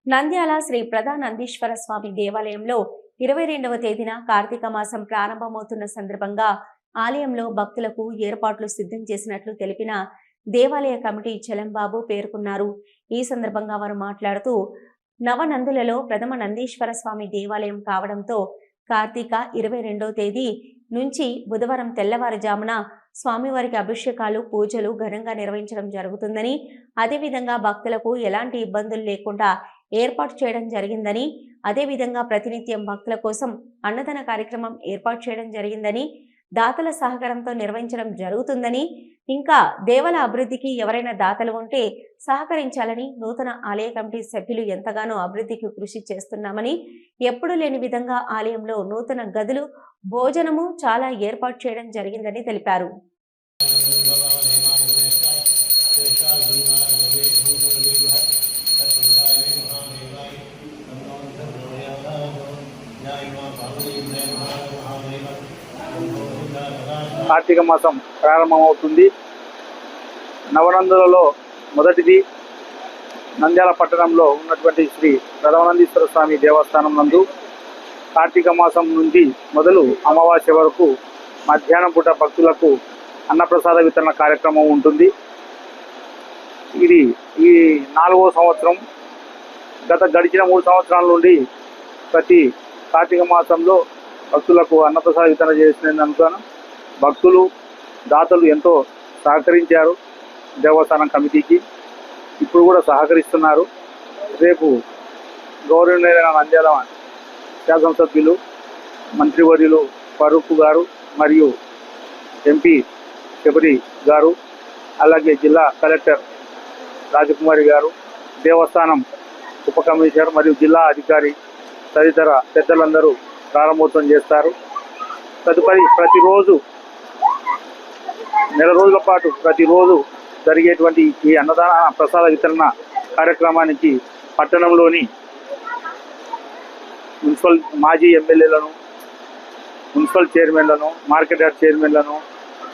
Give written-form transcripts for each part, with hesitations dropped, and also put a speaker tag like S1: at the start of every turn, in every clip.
S1: నంద్యాల శ్రీ ప్రధానందీశ్వర స్వామి దేవాలయంలో 22వ తేదీన కార్తీక మాసం ప్రారంభమవుతున్న సందర్భంగా ఆలయంలో భక్తులకు ఏర్పాట్లు సిద్ధం చేసినట్లు తెలిపిన దేవాలయ కమిటీ చలంబాబు పేర్కొన్నారు. ఈ సందర్భంగా వారు మాట్లాడుతూ, నవనందులలో ప్రథమ నందీశ్వర స్వామి దేవాలయం కావడంతో కార్తీక 22వ తేదీ నుంచి బుధవారం తెల్లవారుజామున స్వామివారికి అభిషేకాలు, పూజలు ఘనంగా నిర్వహించడం జరుగుతుందని, అదేవిధంగా భక్తులకు ఎలాంటి ఇబ్బందులు లేకుండా ఏర్పాటు చేయడం జరిగిందని, అదేవిధంగా ప్రతినిత్యం భక్తుల కోసం అన్నదాన కార్యక్రమం ఏర్పాటు చేయడం జరిగిందని, దాతల సహకారంతో నిర్వహించడం జరుగుతుందని, ఇంకా దేవాలయ అభివృద్ధికి ఎవరైనా దాతలు ఉంటే సహకరించాలని, నూతన ఆలయ కమిటీ సభ్యులు ఎంతగానో అభివృద్ధికి కృషి చేస్తున్నామని, ఎప్పుడూ లేని విధంగా ఆలయంలో నూతన గదులు, భోజనము చాలా ఏర్పాటు చేయడం జరిగిందని తెలిపారు.
S2: కార్తీక మాసం ప్రారంభమవుతుంది. నవనందులలో మొదటిది నంద్యాల పట్టణంలో ఉన్నటువంటి శ్రీ ప్రధానందీశ్వర స్వామి దేవస్థానం నందు కార్తీక మాసం నుండి మొదలు అమావాస్య వరకు మధ్యాహ్నం పూట భక్తులకు అన్నప్రసాద వితరణ కార్యక్రమం ఉంటుంది. ఇది ఈ 4వ సంవత్సరం. గడిచిన 3 సంవత్సరాల నుండి ప్రతి కార్తీక మాసంలో భక్తులకు అన్నప్రసాద వితరణ చేసినందుకు భక్తులు, దాతలు ఎంతో సహకరించారు దేవస్థానం కమిటీకి. ఇప్పుడు కూడా సహకరిస్తున్నారు. రేపు గౌరవనీయులైన నంద్యాల శాసనసభ్యులు, మంత్రివర్యులు ఫరూక్ గారు మరియు ఎంపీ శబరి గారు, అలాగే జిల్లా కలెక్టర్ రాజకుమారి గారు, దేవస్థానం ఉప కమిషనర్ మరియు జిల్లా అధికారి తదితర పెద్దలందరూ ప్రారంభోత్సవం చేస్తారు. తదుపరి ప్రతిరోజు నెల రోజుల పాటు ప్రతిరోజు జరిగేటువంటి ఈ అన్నదాన ప్రసాద వితరణ కార్యక్రమానికి పట్టణంలోని మున్సిపల్ మాజీ ఎమ్మెల్యేలను, మున్సిపల్ చైర్మన్లను, మార్కెట్ యార్డ్ చైర్మన్లను,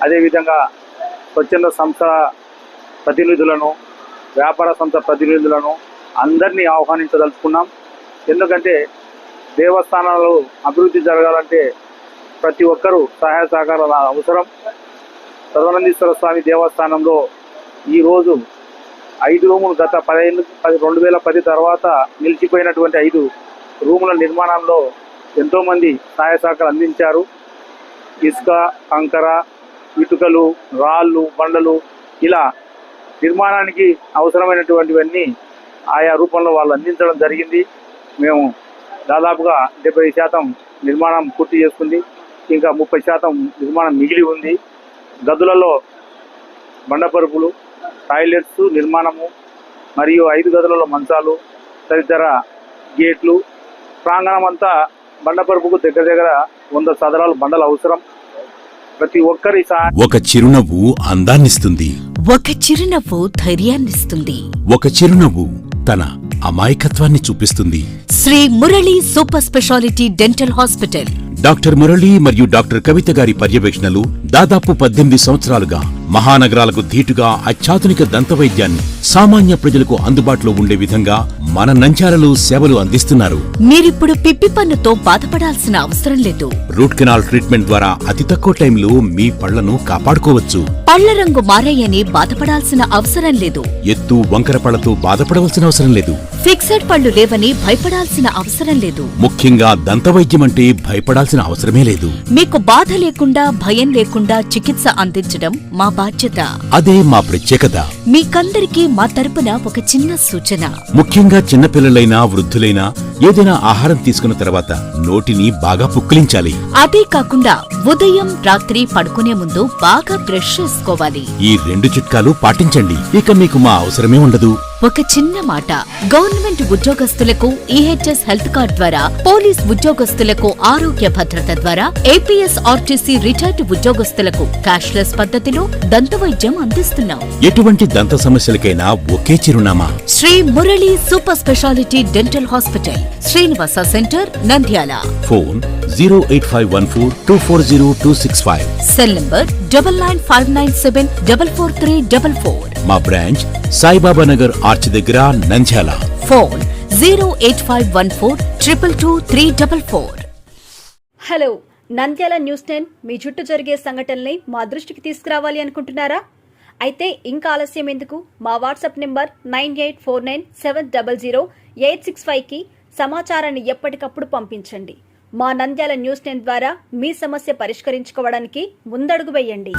S2: అదేవిధంగా స్వచ్ఛంద సంస్థ ప్రతినిధులను, వ్యాపార సంస్థ ప్రతినిధులను అందరినీ ఆహ్వానించదలుచుకున్నాం. ఎందుకంటే దేవస్థానాలు అభివృద్ధి జరగాలంటే ప్రతి ఒక్కరూ సహాయ సహకారాల అవసరం. ప్రధానందీశ్వర స్వామి దేవస్థానంలో ఈరోజు 5 రూములు గత 2010 తర్వాత నిలిచిపోయినటువంటి 5 రూముల నిర్మాణంలో ఎంతోమంది సహాయ సహకారం అందించారు. ఇసుక, కంకర, ఇటుకలు, రాళ్ళు, బండలు ఇలా నిర్మాణానికి అవసరమైనటువంటివన్నీ ఆయా రూపంలో వాళ్ళు అందించడం జరిగింది. మేము దాదాపుగా 70% నిర్మాణం పూర్తి చేసుకుంది. ఇంకా 30% నిర్మాణం మిగిలి ఉంది. గదులలో బండపరుపులు, టాయిలెట్స్ నిర్మాణము మరియు 5 గదులలో మంచాలు, తదితర గేట్లు, ప్రాంగణం అంతా బండపరుపుకు దగ్గర 100 చదరాలు బండలు అవసరం. ప్రతి ఒక్కరి
S3: ఒక చిరునవ్వు అందాన్నిస్తుంది,
S4: ఒక చిరునవ్వు ధైర్యాన్నిస్తుంది,
S3: ఒక చిరునవ్వు తన అమాయకత్వాన్ని చూపిస్తుంది.
S4: Shri Murali super speciality dental hospital.
S3: Doctor Murali మరియు డాక్టర్ కవిత గారి పర్యవేక్షణలు దాదాపు 18 సంవత్సరాలుగా మహానగరాలకు ధీటుగా అత్యాధునిక దంతవైద్యాన్ని సామాన్య ప్రజలకు అందుబాటులో ఉండే విధంగా మన నంద్యాలలో సేవలు అందిస్తున్నారు.
S4: మీరిప్పుడు పిప్పి పన్నుతో బాధపడాల్సిన అవసరం లేదు.
S3: రూట్ కెనాల్ ట్రీట్మెంట్ ద్వారా అతి తక్కువ టైంలో మీ పళ్లను కాపాడుకోవచ్చు.
S4: పళ్ల రంగు మారాయని బాధపడాల్సిన అవసరం లేదు.
S3: ఎత్తు వంకర పళ్లతో బాధపడవలసిన అవసరం లేదు.
S4: ఫిక్సెడ్ పళ్లు లేవని భయపడాల్సిన అవసరం లేదు.
S3: ముఖ్యంగా దంతవైద్యం అంటే భయపడాల్సిన అవసరమే లేదు.
S4: మీకు బాధ లేకుండా, భయం లేకుండా చికిత్స అందించడం మా బాధ్యత.
S3: అదే మా ప్రత్యేకత.
S4: మీకందరికీ మా తరపున ఒక చిన్న సూచన.
S3: ముఖ్యంగా చిన్నపిల్లలైనా, వృద్ధులైనా ఏదైనా ఆహారం తీసుకున్న తర్వాత నోటిని బాగా పుక్కిలించాలి.
S4: అదే కాకుండా ఉదయం, రాత్రి పడుకునే ముందు బాగా బ్రష్ చేసుకోవాలి.
S3: ఈ 2 చిట్కాలు పాటించండి. ఇక మీకు మా అవసరమే ఉండదు.
S4: ఒక చిన్న మాట, గవర్నమెంట్ ఉద్యోగస్తులకు ఈహెచ్ఎస్ హెల్త్ కార్డ్ ద్వారా, పోలీస్ ఉద్యోగస్తులకు ఆరోగ్య భద్రత ద్వారా, ఏపీఎస్ ఆర్టీసీ రిటైర్డ్ ఉద్యోగస్తులకు క్యాష్లెస్ పద్ధతిలో దంతవైద్యం అందిస్తున్నాం.
S3: ఎటువంటి దంత సమస్యలకైనా ఒకే చిరునామా,
S4: Shri Murali super speciality dental hospital, Srinivasa centre, Nandyal.
S3: Phone 08514240265.
S4: Cell number 9959744344.
S3: మా బ్రాంచ్ సాయిబాబా నగర్ ఆర్చ్ దగ్గర, Nandyal.
S4: Phone 08514222344.
S5: Hello, Nandyal news 10 మీ చుట్టూ జరిగే సంఘటనల్ని మా దృష్టికి తీసుకురావాలి అనుకుంటున్నారా? అయితే ఇంకా ఆలస్యం ఎందుకు? మా వాట్సాప్ నెంబర్ 9849700865కి సమాచారాన్ని ఎప్పటికప్పుడు పంపించండి. మా నంద్యాల న్యూస్ 10 ద్వారా మీ సమస్య పరిష్కరించుకోవడానికి ముందడుగు వేయండి.